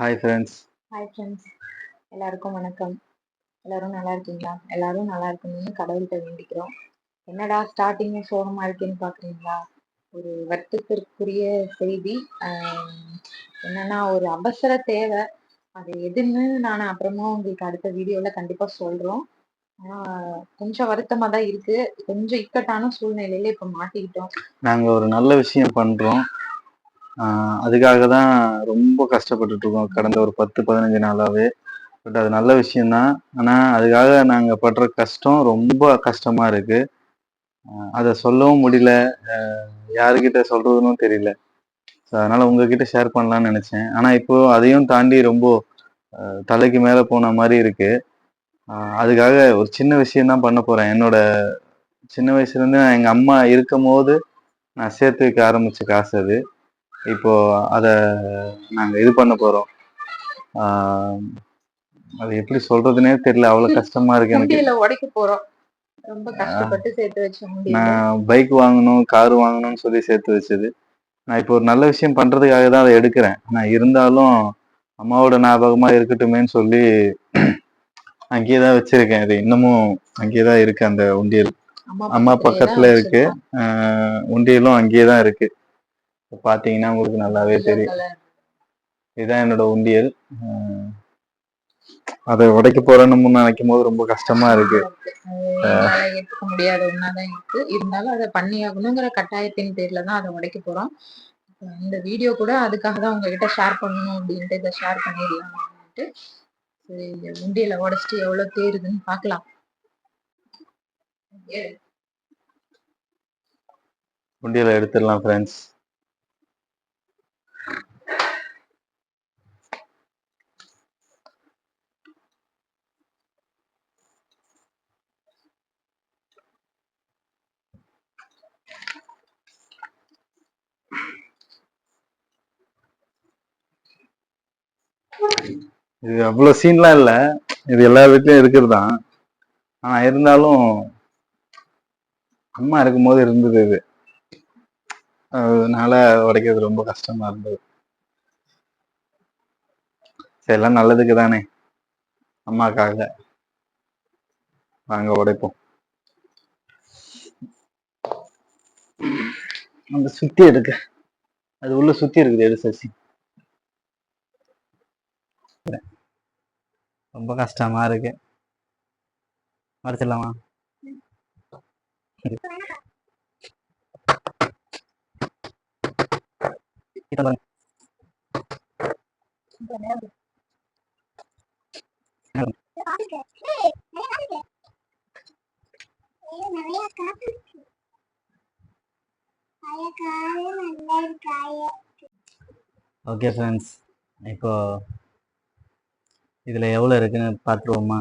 Hi friends. Hi friends, எல்லாருக்கும் வணக்கம். எல்லாரும் நல்லா இருக்கீங்களா? எல்லாரும் நல்லா இருக்கணும்னு கடவுள்கிட்ட வேண்டிக்கிறோம். என்னடா ஸ்டார்டிங் சோகமா இருக்குன்னு பாக்குறீங்களா? ஒரு வருத்தத்திற்குரிய செய்தி. என்னன்னா ஒரு அவசர தேவை. அது எதுன்னு நான் அப்புறமா உங்களுக்கு அடுத்த வீடியோல கண்டிப்பா சொல்றோம். ஆனா கொஞ்சம் வருத்தமா தான் இருக்கு. கொஞ்சம் இக்கட்டான சூழ்நிலையில இப்ப மாட்டிக்கிட்டோம். நாங்கள் ஒரு நல்ல விஷயம் பண்ணுறோம். அதுக்காக தான் ரொம்ப கஷ்டப்பட்டுட்டு இருக்கோம் கடந்த ஒரு 10-15 நாளாகவே. பட் அது நல்ல விஷயந்தான். ஆனால் அதுக்காக நாங்கள் படுற கஷ்டம் ரொம்ப கஷ்டமாக இருக்குது. அதை சொல்லவும் முடியல, யாருக்கிட்ட சொல்கிறதுன்னு தெரியல. ஸோ அதனால் உங்ககிட்ட ஷேர் பண்ணலான்னு நினச்சேன். ஆனால் இப்போது அதையும் தாண்டி ரொம்ப தலைக்கு மேலே போன மாதிரி இருக்குது. அதுக்காக ஒரு சின்ன விஷயந்தான் பண்ண போகிறேன். என்னோட சின்ன வயசுலேருந்து எங்கள் அம்மா இருக்கும் போது நான் சேர்த்து வைக்க ஆரம்பித்த காசு அது. இப்போ அதை நாங்கள் இது பண்ண போகிறோம். அது எப்படி சொல்றதுன்னே தெரியல, அவ்வளோ கஷ்டமா இருக்கு எனக்கு. உடைக்க போறோம். ரொம்ப கஷ்டப்பட்டு சேர்த்து வச்ச நான் பைக் வாங்கணும், கார் வாங்கணும்னு சொல்லி சேர்த்து வச்சது. நான் இப்போ ஒரு நல்ல விஷயம் பண்றதுக்காக தான் அதை எடுக்கிறேன். நான் இருந்தாலும் அம்மாவோட ஞாபகமா இருக்கட்டுமேன்னு சொல்லி அங்கேயே தான் வச்சிருக்கேன். அது இன்னமும் அங்கேயே தான் இருக்கு அந்த உண்டியல். அம்மா பக்கத்துல இருக்கு. உண்டியலும் அங்கேயே தான் இருக்கு. பாத்தீங்கன்னா உங்களுக்கு நல்லாவே தெரியும். இதுதான் என்னோட உண்டியல். அதை உடைக்க போறேன்னு நினைக்கும் போது ரொம்ப கஷ்டமா இருக்கு. ஏற்றுக்க முடியாத ஒன்னாதான் இருக்கு. இருந்தாலும் அதை பண்ணி ஆகணுங்கிற கட்டாயத்தின் பேர்ல தான் அதை உடைக்க போறோம். இந்த வீடியோ கூட அதுக்காக தான் உங்ககிட்ட ஷேர் பண்ணணும் அப்படின்ட்டு இதை ஷேர் பண்ணிடலாம் அப்படின்ட்டு. உண்டியல உடைச்சிட்டு எவ்வளவு தேருதுன்னு பாக்கலாம். உண்டியலை எடுத்துடலாம் ஃப்ரெண்ட்ஸ். இது அவ்வளவு சீன்லாம் இல்ல, இது எல்லா வீட்லயும் இருக்கிறது தான். ஆனா இருந்தாலும் அம்மா இருக்கும்போது இருந்தது இது. அதனால உடைக்கிறது ரொம்ப கஷ்டமா இருந்தது. சரி, எல்லாம் நல்லதுக்கு தானே, அம்மாக்காக. வாங்க உடைப்போம். அந்த சுத்தி எடுக்க, அது உள்ள சுத்தி இருக்குது, எடு சசி. ரொம்ப கஷ்டமா இருக்கு. மறைச்சிடலாமா? ஓகே ஃப்ரெண்ட்ஸ், இப்போ இதுல எவ்வளவு இருக்குன்னு பார்த்துருவோமா?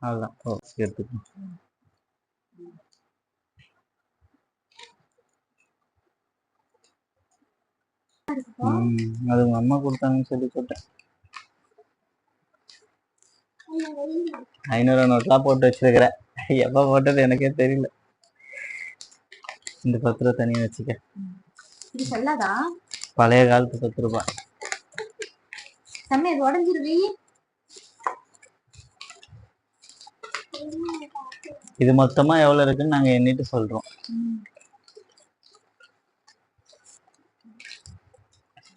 அதுதான் எடுத்துக்கணும். அது உங்க அம்மா கொடுத்தாங்கன்னு சொல்லி போட்டேன். 500 நோட்லாம் போட்டு வச்சிருக்கிற, எப்ப போட்டது எனக்கே தெரியல. இந்த 10 ரூபா தனியா வச்சுக்க. பழைய காலத்து 10 ரூபாய். இது மொத்தமா எவ்வளவு இருக்குன்னு நாங்க எண்ணிட்டு சொல்றோம்.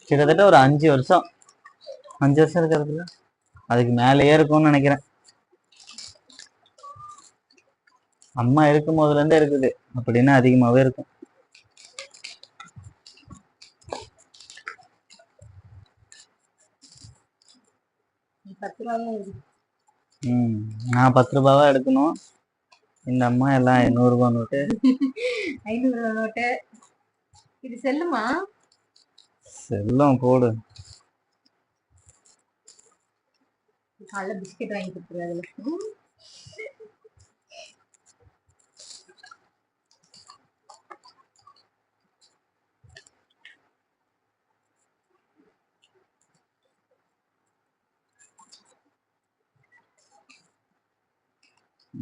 கிட்டத்தட்ட ஒரு 5 வருஷம் இருக்கிறதுல அதுக்கு மேலேயே இருக்கும்னு நினைக்கிறேன். அம்மா இருக்கும் போதுல இருந்தே இருக்குது, அப்படின்னா அதிகமாவே இருக்கும். நான் 10 ரூபாவா எடுக்கணும். இந்த அம்மா எல்லாம் 100 ரூபாய் நோட்டு. 500 ரூபாய் நோட்டு. இது செல்லுமா? செல்லம் போடு. காலைல பிஸ்கெட் வாங்கி கொடுத்துருவாரு.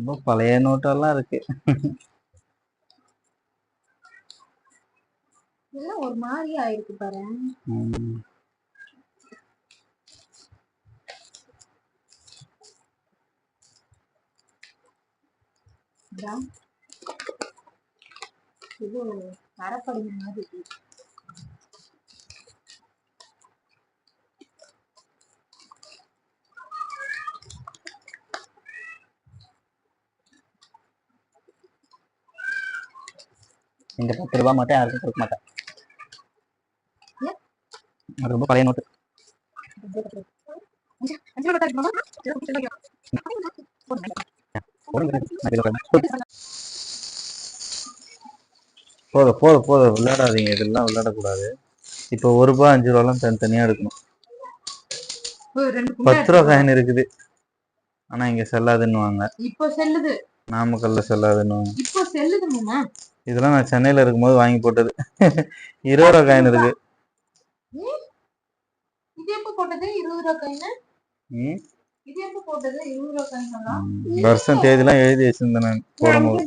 ரொம்ப பழைய நோட்டெல்லாம் இருக்கு. இதெல்லாம் ஒரு மாதிரி ஆயிருக்கு பாரு. இது மரப்படிங்க மாதிரி இருக்கு. இந்த 10 ரூபாய் மட்டும் யாருக்கும் கொடுக்க மாட்டேன். அது ரொம்ப பழைய நோட்டு. போதும் விளையாடாதீங்க, இதெல்லாம் விளையாடக்கூடாது. இப்போ 1 ரூபாய் 5 ரூபாய்லாம் தனித்தனியா எடுக்கணும். 10 ரூபா காயின் இருக்குது, ஆனா இங்க செல்லாதுன்னுவாங்க. இப்போ செல்லுது, நாமக்கல்ல செல்லாதுன்னுவாங்க. இப்போ செல்லுதுமா. இதெல்லாம் நான் சென்னையில இருக்கும்போது வாங்கி போட்டது. 20 ரூபா காயின் இருக்கு. இது எப்ப போட்டது 20 ரூபா காயின்? இது எப்ப போட்டது 20 ரூபா காயின்? வருஷம் தேதிலாம் எழுதி வச்சிருந்தேன் நான் போடும்போது.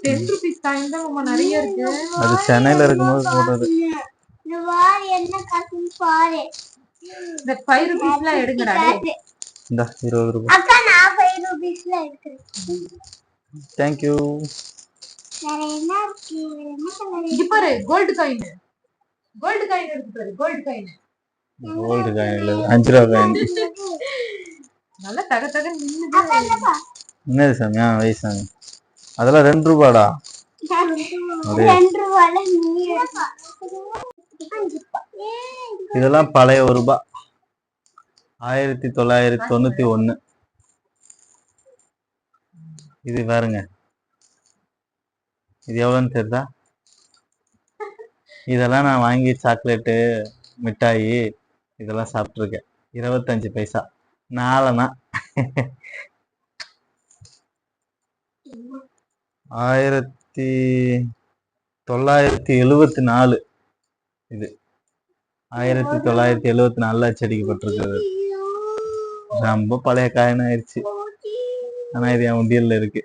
10 ரூபீஸ் காயின் தான் ரொம்ப நிறைய இருக்கு. அது சென்னையில இருக்கும்போது போட்டது. இந்த வார் என்ன காசுன்னு பாரு. இந்த 5 ரூபீஸ்லாம் எடுங்கடா. இந்த 20 ரூபாய். அக்கா நான் 5 ரூபீஸ்ல எடுக்கிறேன். Thank you. வேற என்ன இருக்கு? இது பாரு கோல்ட் காயின். கோல்ட் காயின் இருக்கு பாரு, கோல்ட் காயின். கோல்ட் காயின் இல்ல, 5 ரூபாய் காயின். நல்ல தக தக நின்னுது. என்னது சாமி? வயசாமி அதெல்லாம் 2 ரூபாடா. 2 ரூபால நீ இதெல்லாம் பழைய 1 ரூபாய், 1991. இது பாருங்க, இது எவ்வளோன்னு தெரியுதா? இதெல்லாம் நான் வாங்கி சாக்லேட்டு மிட்டாயி இதெல்லாம் சாப்பிட்ருக்கேன். 25 பைசா நாலனா. 1974 இது 1974 அச்சடிக்கப்பட்டிருக்கிறது. ரொம்ப பழைய காயின் ஆயிடுச்சு, ஆனா இது என் உண்டியல்ல இருக்கு.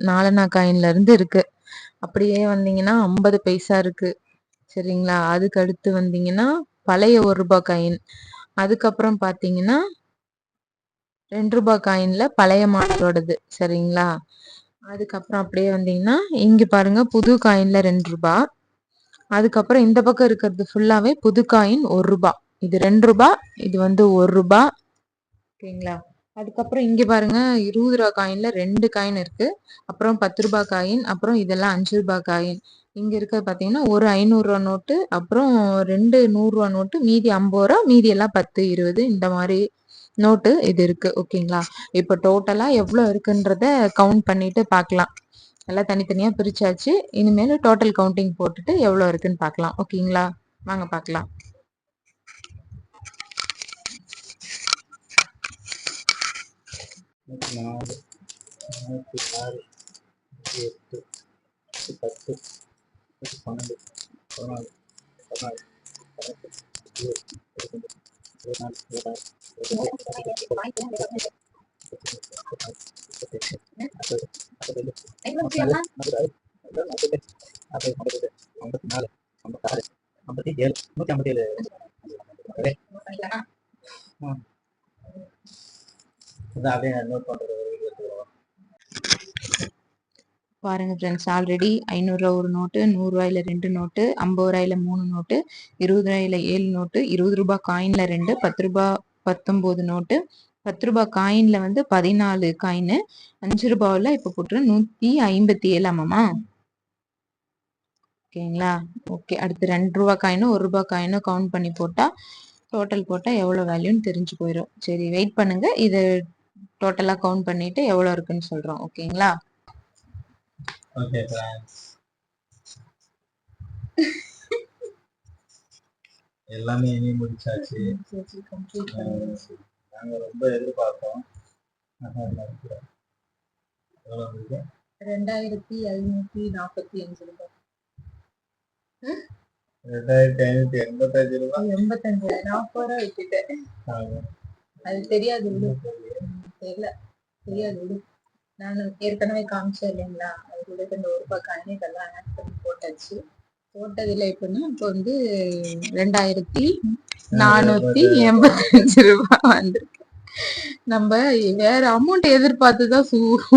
4 காயின்ல இருந்து இருக்கு. அப்படியே வந்தீங்கன்னா 50 பைசா இருக்கு, சரிங்களா? அதுக்கு அடுத்து வந்தீங்கன்னா பழைய 1 ரூபாய் காயின். அதுக்கப்புறம் பாத்தீங்கன்னா 2 ரூபாய் காயின்ல பழைய மாடலோடது, சரிங்களா? அதுக்கப்புறம் அப்படியே வந்தீங்கன்னா இங்க பாருங்க புது காயின்ல 2 ரூபாய். அதுக்கப்புறம் இந்த பக்கம் இருக்கிறது ஃபுல்லாவே புது காயின் 1 ரூபாய். இது 2 ரூபாய், இது வந்து 1 ரூபாய், ஓகேங்களா? அதுக்கப்புறம் இங்க பாருங்க 20 ரூபாய் காயின்ல 2 காயின் இருக்கு. அப்புறம் 10 ரூபாய் காயின், அப்புறம் இதெல்லாம் 5 ரூபாய் காயின். இங்க இருக்க பாத்தீங்கன்னா ஒரு 500 ரூபாய் நோட்டு, அப்புறம் 2 100 ரூபாய் நோட்டு, மீதி 50 ரூபாய், மீதி எல்லாம் 10 20 இந்த மாதிரி நோட்டு இது இருக்கு, ஓகேங்களா? இப்ப டோட்டலா எவ்வளவு இருக்குன்றத கவுண்ட் பண்ணிட்டு பாக்கலாம். எல்லாம் தனித்தனியா பிரிச்சாச்சு. இனிமேல் டோட்டல் கவுண்டிங் போட்டுட்டு எவ்வளவு இருக்குன்னு பாக்கலாம், ஓகேங்களா? வாங்க பாக்கலாம். 4 6 8 10 12 14 16 பாருங்க ஃப்ரெண்ட்ஸ், ஆல்ரெடி 500 ரூபாய் ஒரு நோட்டு, 100 ரூபாயில 2 நோட்டு, 50 ரூபாயில 3 நோட்டு, 20 ரூபாயில 7 நோட்டு, 20 ரூபாய் காயின்ல 2, 10 ரூபாய் 19 நோட்டு, 10 ரூபாய் காயின்ல வந்து 14 காயின், 5 ரூபாயில இப்ப போட்டு 157 ஆமாமா, ஓகேங்களா? ஓகே, அடுத்து 2 ரூபாய் காயினும் 1 ரூபாய் காயினும் கவுண்ட் பண்ணி போட்டா டோட்டல் போட்டா எவ்வளவு வேல்யூன்னு தெரிஞ்சு போயிடும். சரி, வெயிட் பண்ணுங்க, இது டோட்டலா கவுண்ட் பண்ணிட்டு எவ்வளவு இருக்குன்னு சொல்றோம், ஓகேங்களா? ஓகே फ्रेंड्स, எல்லாமே இனி முடிச்சாச்சு. நாங்க ரொம்ப எதிர்பார்த்தோம். 2745 ரூபாய். 2585 ரூபாய். 85 40 ரூபாய் விட்டுட்டேன், அது தெரியாது. தெரியல, தெரியாது விடு. நான் ஏற்கனவே காமிச்சேன் இல்லைங்களா, அது கூட இந்த ஒரு ரூபாய் காயின் இதெல்லாம் ஆட் பண்ணி போட்டாச்சு. போட்டதுல எப்படின்னா இப்போ வந்து 2485 வந்திருக்கு. நம்ம வேற அமௌண்ட் எதிர்பார்த்துதான்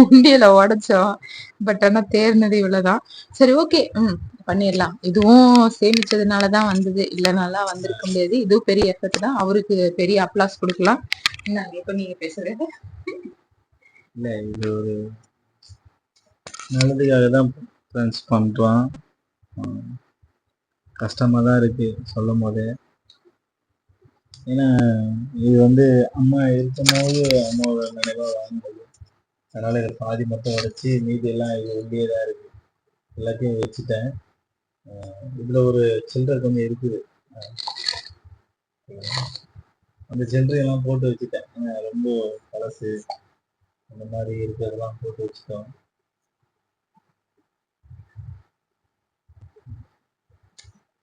உண்டியல உடைச்சோம். பட் ஆனா தேர்னது இவ்வளவுதான். சரி, ஓகே, பண்ணிடலாம். இதுவும் சேமிச்சதுனாலதான் வந்தது, இல்லைனாலாம் வந்திருக்க முடியாது. இதுவும் பெரிய எஃபர்ட் தான். அவருக்கு பெரிய அப்ளாஸ் கொடுக்கலாம். என்னங்க இப்ப நீங்க பேசுறது? இல்ல, இது ஒரு நல்லதுக்காக தான் ஃப்ரெண்ட்ஸ் பண்றோம். கஷ்டமா தான் இருக்கு சொல்லும் போது. ஏன்னா இது வந்து அம்மா இருக்கும்போது அம்மாவோட நினைவா வாழ்ந்தது. அதனால இதை பாதி மட்டும் உடைச்சி மீதி எல்லாம் இது உள்ளே தான் இருக்கு. எல்லாத்தையும் வச்சுட்டேன். இதுல ஒரு சில்லறை கொஞ்சம் இருக்குது. அந்த சில்லறையெல்லாம் போட்டு வச்சுட்டேன். ரொம்ப பழசு அந்த மாதிரி இருக்கிறதெல்லாம் போட்டு வச்சுட்டோம்.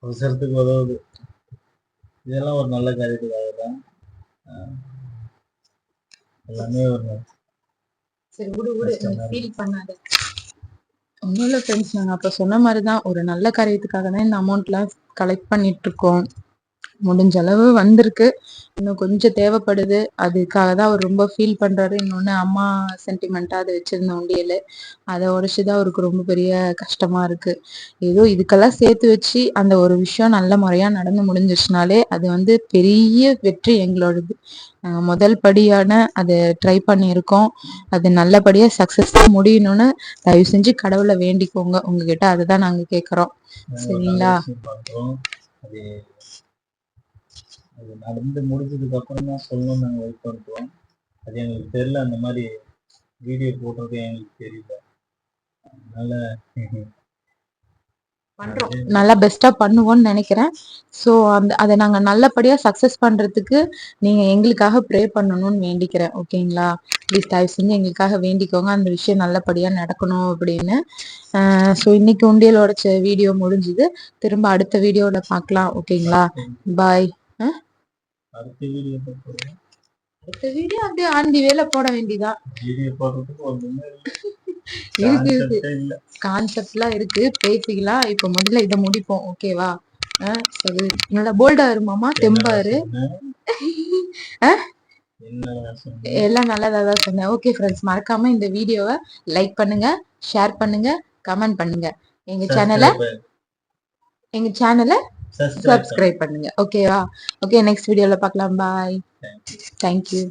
அவசரத்துக்கு உதவுது. இதெல்லாம் ஒரு நல்ல காரியத்துக்காக தான். எல்லாமே ஒரு சரி, ஃபீல் பண்ணாத. ஒன்றும் இல்லை ஃப்ரெண்ட்ஸ், நாங்கள் அப்போ சொன்ன மாதிரி தான், ஒரு நல்ல காரியத்துக்காக தான் இந்த அமௌண்ட்லாம் கலெக்ட் பண்ணிட்டு இருக்கோம். முடிஞ்ச அளவு வந்திருக்கு, இன்னும் கொஞ்சம் தேவைப்படுது. அதுக்காக தான் அவர் ரொம்ப ஃபீல் பண்றாரு. இன்னொன்னு அம்மா சென்டிமெண்டா அதை வச்சிருந்த உண்டியல், அதை உடைச்சுதான் அவருக்கு ரொம்ப பெரிய கஷ்டமா இருக்கு. ஏதோ இதுக்கெல்லாம் சேர்த்து வச்சு அந்த ஒரு விஷயம் நல்ல முறையா நடந்து முடிஞ்சிருச்சுனாலே அது வந்து பெரிய வெற்றி எங்களோடது. நாங்க முதல் படியான அதை ட்ரை பண்ணியிருக்கோம். அது நல்லபடியா சக்சஸா முடியணும்னு தயவு செஞ்சு கடவுளை வேண்டிக்கோங்க. உங்ககிட்ட அதுதான் நாங்க கேக்குறோம். சரிங்களா? அது நடந்து முடிஞ்சதுக்கு அப்புறம் தான் சொல்லணும்னு நாங்கள் வெயிட் பண்ணுறோம். அது எங்களுக்கு தெரியல, அந்த மாதிரி வீடியோ போடுறது எங்களுக்கு தெரியல. அதனால பண்றோம், நல்லா பெஸ்டா பண்ணுவோம்னு நினைக்கிறேன். ஸோ அதை நாங்க நல்லபடியா சக்சஸ் பண்றதுக்கு நீங்க எங்களுக்காக ப்ரே பண்ணணும்னு வேண்டிக்கிறேன். ஓகேங்களா? ப்ளீஸ் தயவு செஞ்சு எங்களுக்காக வேண்டிக்கோங்க, அந்த விஷயம் நல்லபடியா நடக்கணும் அப்படின்னு. ஸோ இன்னைக்கு உண்டியல் உடைச்ச வீடியோ முடிஞ்சுது. திரும்ப அடுத்த வீடியோல பார்க்கலாம். ஓகேங்களா? பாய். அடுத்த வீடியோ அப்படியே ஆண்டி வேலை போட வேண்டியதான். வீடியோ போடுறதுக்கு இருக்கு, கான்செப்ட்லாம் இருக்கு, பேசிக்கலாம். இப்ப முதல்ல இதை முடிப்போம். ஓகேவா? சரி, நல்லா போல்டா இருமாமா, தெம்பாரு. எல்லாம் நல்லதான் சொன்னேன். ஓகே ஃப்ரெண்ட்ஸ், மறக்காம இந்த வீடியோவை லைக் பண்ணுங்க, ஷேர் பண்ணுங்க, கமெண்ட் பண்ணுங்க. எங்க சேனலை சப்ஸ்கிரைப் பண்ணுங்க. ஓகேவா? ஓகே, நெக்ஸ்ட் வீடியோல பார்க்கலாம். பாய். தேங்க்யூ.